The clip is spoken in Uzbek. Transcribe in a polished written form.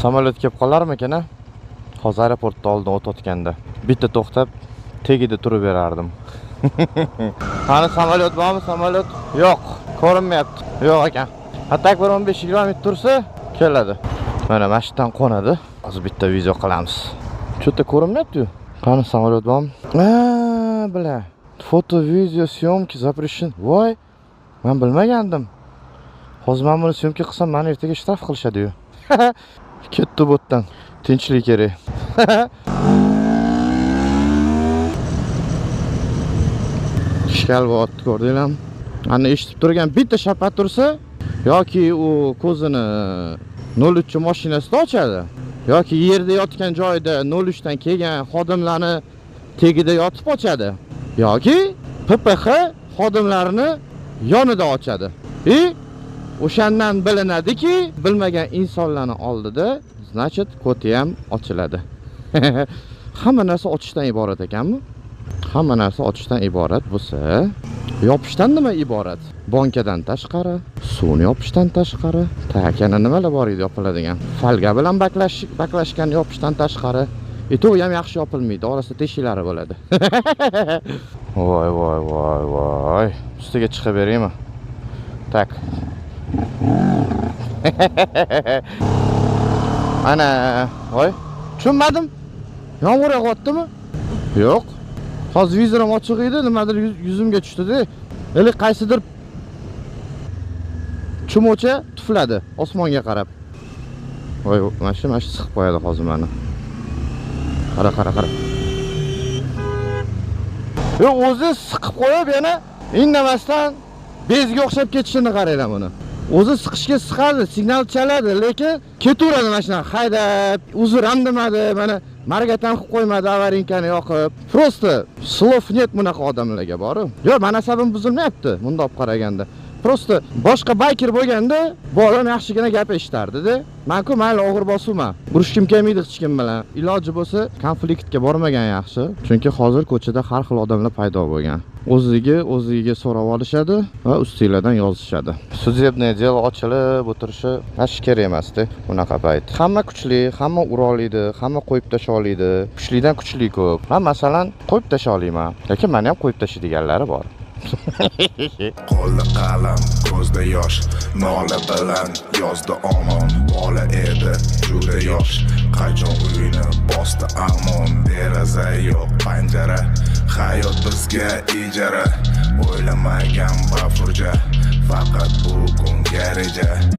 Samolyot kelib qolarmikan-a? Hozir aeroportda oldin o'tayotganda bitta to'xtab, tegida turib berardim. Qani samolyot bormi? Samolyot yo'q, ko'rinmayapti. Yo'q ekan. Hatta bir 15 kilometr tursa, keladi. Mana mashinadan qo'nadi. Hozir bitta video qilamiz. Cho'ta ko'rinmayapti-ku. Qani samolyot bormi? Bila. Foto, video, syomka запрещен. Voy, men bilmagandim. Hozir men buni syomka qilsam, meni ertaga shtraf qilishadi-yu. Ketdi bo'tdan. Tinchlik kerak. Ishkal bo'tdi, ko'rdinglarmi? Ana eshitib turgan bitta shapat tursa, yoki u ko'zini 03 mashinasida ochadi, yoki yerda yotgan joyda 03 dan kelgan xodimlarni tegida yotib ochadi, yoki PPX xodimlarini yonida ochadi. O'shandan bilinadiki, bilmagan insonlarning oldida, значит, koti ham ochiladi. Hamma narsa ochishdan iborat ekanmi? Hamma narsa ochishdan iborat bo'lsa, yopishdan nima iborat? Bankadan tashqari, suvni yopishdan tashqari, takana nimalar bor edi yopiladigan? Falga bilan baklashgan yopishdan tashqari, u ham yaxshi yopilmaydi, orasida teshiklari bo'ladi. Voy. Ustiga chiqib beraymi? Tak. Ana, voy, tushunmadim. Yomg'ir yog'yaptimi? Yo'q. Hozir vizorim ochiq edi, nimadir yuzimga tushdi-da. Qaysidir chumocha tufladi osmonga qarab. Voy, mana shu siqib qo'yadi hozir meni. Qara. Yo'q, o'zi siqib qo'yib yana indamasdan bezga o'xshab ketishini qaranglar buni. O'zi siqishga siqadi, signal chaladi, lekin ketaveradi mashina haydab, uzr ham demadi, mana margatan qilib qo'ymadi, avarinkani yoqib. Просто slov net bunaqa odamlarga bor. Yo'q, men asabim buzilmayapti bunda olib qaraganda. Просто boshqa biker bo'lganda, bu odam yaxshigina gap eshitardi-da. Men-ku mayli og'ir bosuvman. Urushkim kelmaydi hech kim bilan. Iloji bo'lsa, konfliktga bormagan yaxshi. Chunki hozir ko'chada har xil odamlar paydo bo'lgan. O'ziga so'rab olishadi va ustinglardan yozishadi. Sudебное дело ochilib o'tirishi hech kerak emas-da bunaqa payt. Hamma kuchli, hamma ura oladi, hamma qo'yib tasha oladi. Kuchlidan kuchli ko'p. Men masalan qo'yib tasha olaman. Lekin meni ham qo'yib tashlaydiganlari bor. Qo'lda qalam, ko'zda yosh, nola bilan yozdi omon. Bola edi, juda yosh, qachon uyini bosdi amon. Deraza yo'q, panjara, hayot bizga ijara. O'ylamagan bafurja, faqat bu kunga reja.